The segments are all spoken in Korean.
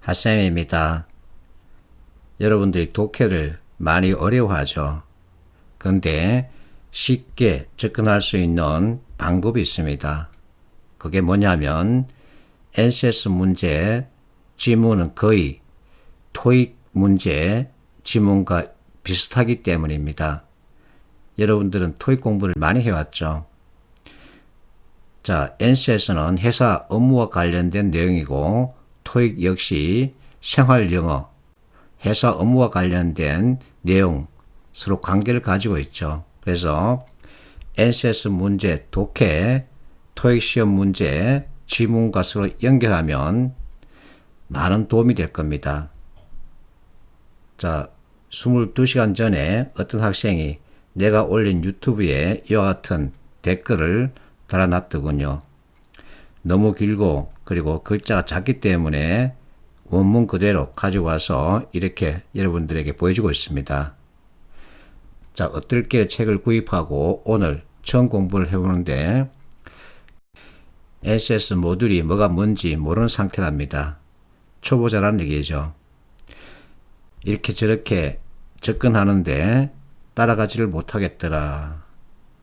핫쌤입니다. 여러분들이 독해를 많이 어려워하죠. 근데 쉽게 접근할 수 있는 방법이 있습니다. 그게 뭐냐면 NCS 문제 지문은 거의 토익 문제 지문과 비슷하기 때문입니다. 여러분들은 토익 공부를 많이 해왔죠. 자, NCS는 회사 업무와 관련된 내용이고 토익 역시 생활 영어, 회사 업무와 관련된 내용 서로 관계를 가지고 있죠. 그래서 NCS 문제, 독해, 토익 시험 문제, 지문과 서로 연결하면 많은 도움이 될 겁니다. 자, 22시간 전에 어떤 학생이 내가 올린 유튜브에 이와 같은 댓글을 달아놨더군요. 너무 길고 그리고 글자가 작기 때문에 원문 그대로 가지고 와서 이렇게 여러분들에게 보여주고 있습니다. 자, 어떻게 책을 구입하고 오늘 처음 공부를 해보는데 NCS 모듈이 뭐가 뭔지 모르는 상태랍니다. 초보자라는 얘기죠. 이렇게 저렇게 접근하는데 따라가지를 못하겠더라.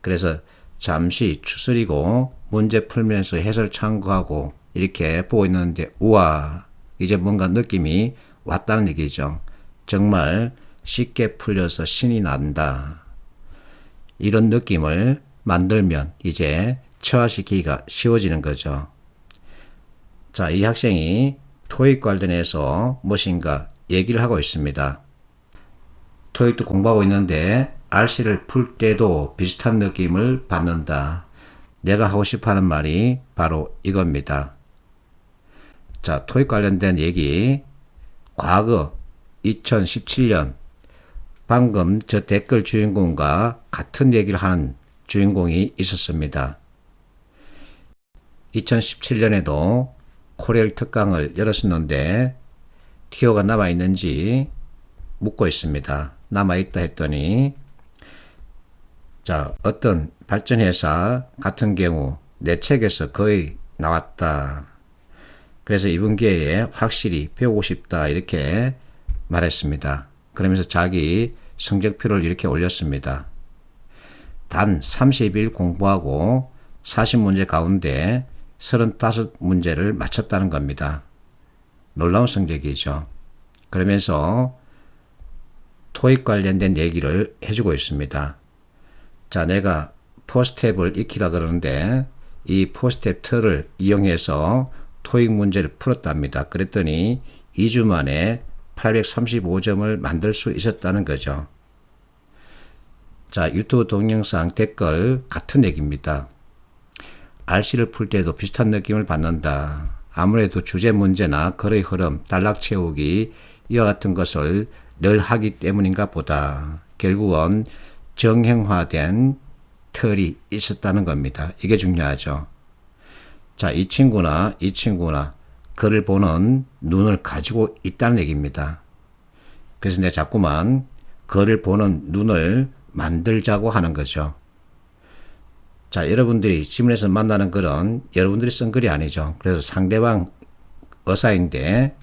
그래서 잠시 추스리고 문제 풀면서 해설 참고하고 이렇게 보고 있는데 우와, 이제 뭔가 느낌이 왔다는 얘기죠. 정말 쉽게 풀려서 신이 난다. 이런 느낌을 만들면 이제 체화시키기가 쉬워지는 거죠. 자, 이 학생이 토익 관련해서 무엇인가 얘기를 하고 있습니다. 토익도 공부하고 있는데 RC를 풀 때도 비슷한 느낌을 받는다. 내가 하고 싶어하는 말이 바로 이겁니다. 자, 토익 관련된 얘기, 과거 2017년 방금 저 댓글 주인공과 같은 얘기를 하는 주인공이 있었습니다. 2017년에도 코레일 특강을 열었었는데 티오가 남아있는지 묻고 있습니다. 남아있다 했더니 자, 어떤 발전회사 같은 경우 내 책에서 거의 나왔다. 그래서 이번 기회에 확실히 배우고 싶다 이렇게 말했습니다. 그러면서 자기 성적표를 이렇게 올렸습니다. 단 30일 공부하고 40문제 가운데 35문제를 맞췄다는 겁니다. 놀라운 성적이죠. 그러면서 토익 관련된 얘기를 해주고 있습니다. 자, 내가 포스트랩을 익히라 그러는데 이 포스트랩 틀을 이용해서 토익 문제를 풀었답니다. 그랬더니 2주 만에 835점을 만들 수 있었다는 거죠. 자, 유튜브 동영상 댓글 같은 얘기입니다. RC를 풀 때도 비슷한 느낌을 받는다. 아무래도 주제 문제나 글의 흐름, 단락 채우기 이와 같은 것을 늘 하기 때문인가 보다. 결국은 정형화된 틀이 있었다는 겁니다. 이게 중요하죠. 자, 이 친구나 글을 보는 눈을 가지고 있다는 얘기입니다. 그래서 내가 자꾸만 글을 보는 눈을 만들자고 하는 거죠. 자, 여러분들이 지문에서 만나는 글은 여러분들이 쓴 글이 아니죠. 그래서 상대방 의사인데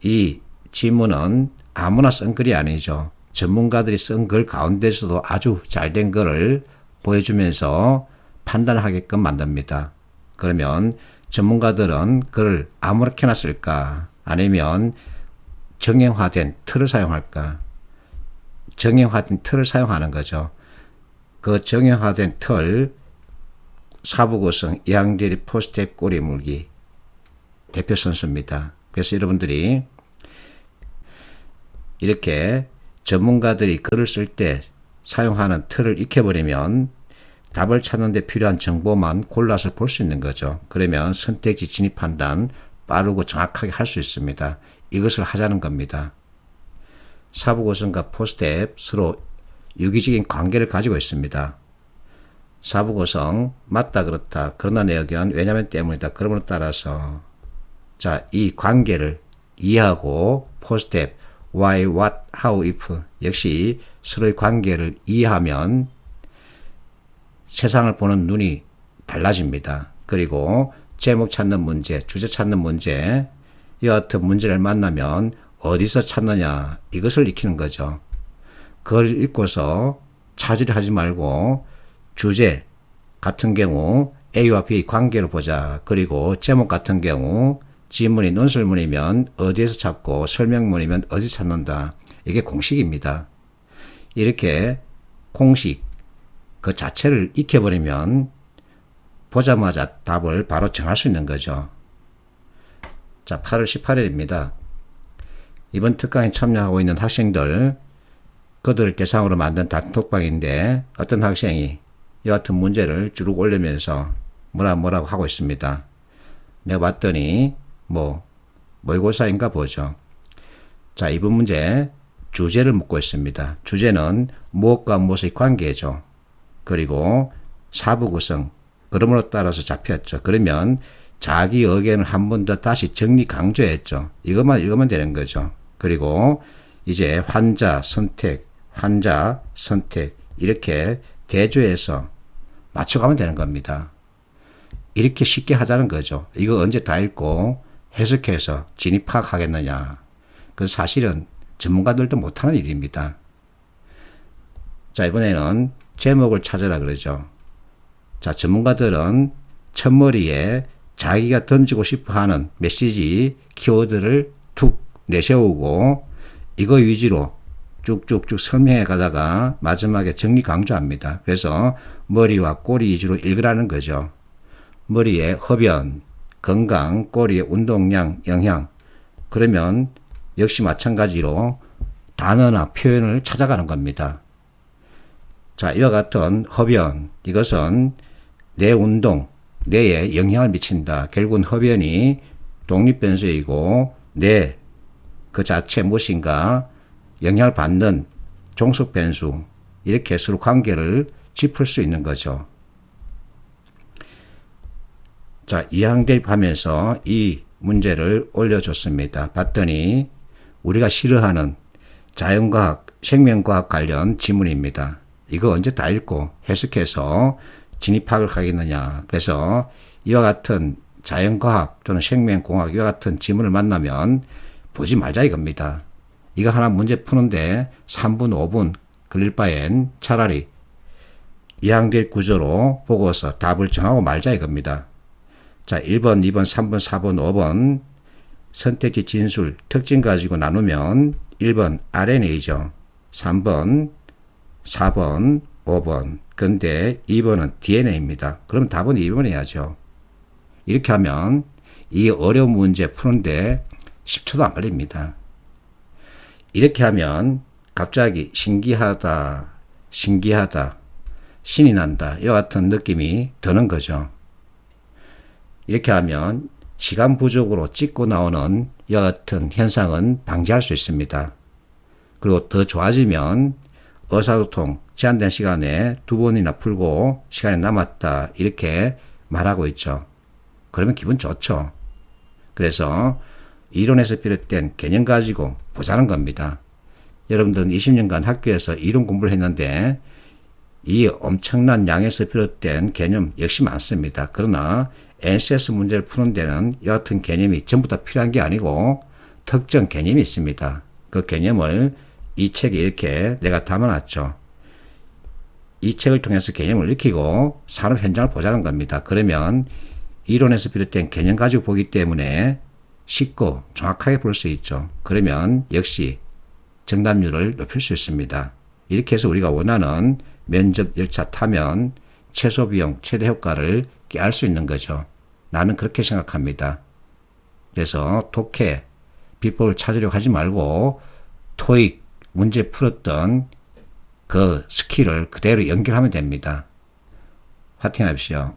이 지문은 아무나 쓴 글이 아니죠. 전문가들이 쓴 글 가운데서도 아주 잘된 글을 보여주면서 판단하게끔 만듭니다. 그러면 전문가들은 글을 아무렇게나 쓸까? 아니면 정형화된 틀을 사용할까? 정형화된 틀을 사용하는 거죠. 그 정형화된 틀, 사부고성, 이항대리 포스트랩 꼬리 물기 대표 선수입니다. 그래서 여러분들이 이렇게 전문가들이 글을 쓸 때 사용하는 틀을 익혀버리면 답을 찾는 데 필요한 정보만 골라서 볼 수 있는 거죠. 그러면 선택지 진입 판단 빠르고 정확하게 할 수 있습니다. 이것을 하자는 겁니다. 사부고성과 포스트랩 서로 유기적인 관계를 가지고 있습니다. 사부고성 맞다 그렇다 그러나 내 의견 왜냐면 때문이다 그러므로 따라서 자, 이 관계를 이해하고 포스트랩 why, what, how, if 역시 서로의 관계를 이해하면 세상을 보는 눈이 달라집니다. 그리고 제목 찾는 문제, 주제 찾는 문제 이와 같은 문제를 만나면 어디서 찾느냐 이것을 익히는 거죠. 그걸 읽고서 차질을 하지 말고 주제 같은 경우 A와 B 관계로 보자. 그리고 제목 같은 경우 지문이 논설문이면 어디에서 찾고 설명문이면 어디서 찾는다. 이게 공식입니다. 이렇게 공식 그 자체를 익혀버리면 보자마자 답을 바로 정할 수 있는 거죠. 자, 8월 18일입니다. 이번 특강에 참여하고 있는 학생들 그들을 대상으로 만든 단톡방인데 어떤 학생이 이와 같은 문제를 쭉 올리면서 뭐라고 하고 있습니다. 내가 봤더니 모의고사인가 보죠. 자, 이번 문제 주제를 묻고 있습니다. 주제는 무엇과 무엇의 관계죠. 그리고 사부 구성 그럼으로 따라서 잡혔죠. 그러면 자기 의견을 한 번 더 다시 정리 강조했죠. 이것만 읽으면 되는 거죠. 그리고 이제 환자 선택 이렇게 대조해서 맞춰가면 되는 겁니다. 이렇게 쉽게 하자는 거죠. 이거 언제 다 읽고 해석해서 진입 파악하겠느냐. 그 사실은 전문가들도 못하는 일입니다. 자, 이번에는 제목을 찾으라 그러죠. 자, 전문가들은 첫머리에 자기가 던지고 싶어 하는 메시지 키워드를 툭 내세우고 이거 위주로 쭉쭉쭉 설명해 가다가 마지막에 정리 강조합니다. 그래서 머리와 꼬리 위주로 읽으라는 거죠. 머리에 흡연, 건강, 꼬리에 운동량, 영양. 그러면 역시 마찬가지로 단어나 표현을 찾아가는 겁니다. 자, 이와 같은 흡연, 이것은 뇌 운동, 뇌에 영향을 미친다. 결국은 흡연이 독립변수이고 뇌 그 자체 무엇인가 영향을 받는 종속변수, 이렇게 서로 관계를 짚을 수 있는 거죠. 자, 이항 대입하면서 이 문제를 올려줬습니다. 봤더니 우리가 싫어하는 자연과학, 생명과학 관련 지문입니다. 이거 언제 다 읽고 해석해서 진입학을 하겠느냐. 그래서 이와 같은 자연과학 또는 생명공학 이와 같은 지문을 만나면 보지 말자 이겁니다. 이거 하나 문제 푸는데 3분, 5분 걸릴 바엔 차라리 이항 대입 구조로 보고서 답을 정하고 말자 이겁니다. 자, 1번, 2번, 3번, 4번, 5번 선택지 진술 특징 가지고 나누면 1번 RNA죠. 3번, 4번, 5번. 근데 2번은 DNA입니다. 그럼 답은 2번 해야죠. 이렇게 하면 이 어려운 문제 푸는데 10초도 안 걸립니다. 이렇게 하면 갑자기 신기하다, 신이 난다. 이와 같은 느낌이 드는 거죠. 이렇게 하면 시간 부족으로 찍고 나오는 이와 같은 현상은 방지할 수 있습니다. 그리고 더 좋아지면 의사소통 제한된 시간에 2번이나 풀고 시간이 남았다 이렇게 말하고 있죠. 그러면 기분 좋죠. 그래서 이론에서 비롯된 개념 가지고 보자는 겁니다. 여러분들은 20년간 학교에서 이론 공부를 했는데 이 엄청난 양에서 비롯된 개념 역시 많습니다. 그러나 NCS 문제를 푸는 데는 이 같은 개념이 전부 다 필요한 게 아니고 특정 개념이 있습니다. 그 개념을 이 책에 이렇게 내가 담아놨죠. 이 책을 통해서 개념을 익히고 산업 현장을 보자는 겁니다. 그러면 이론에서 비롯된 개념 가지고 보기 때문에 쉽고 정확하게 볼 수 있죠. 그러면 역시 정답률을 높일 수 있습니다. 이렇게 해서 우리가 원하는 면접 열차 타면 최소 비용, 최대 효과를 꾀할 수 있는 거죠. 나는 그렇게 생각합니다. 그래서 독해, 비법을 찾으려고 하지 말고 토익 문제 풀었던 그 스킬을 그대로 연결하면 됩니다. 화이팅 하십시오.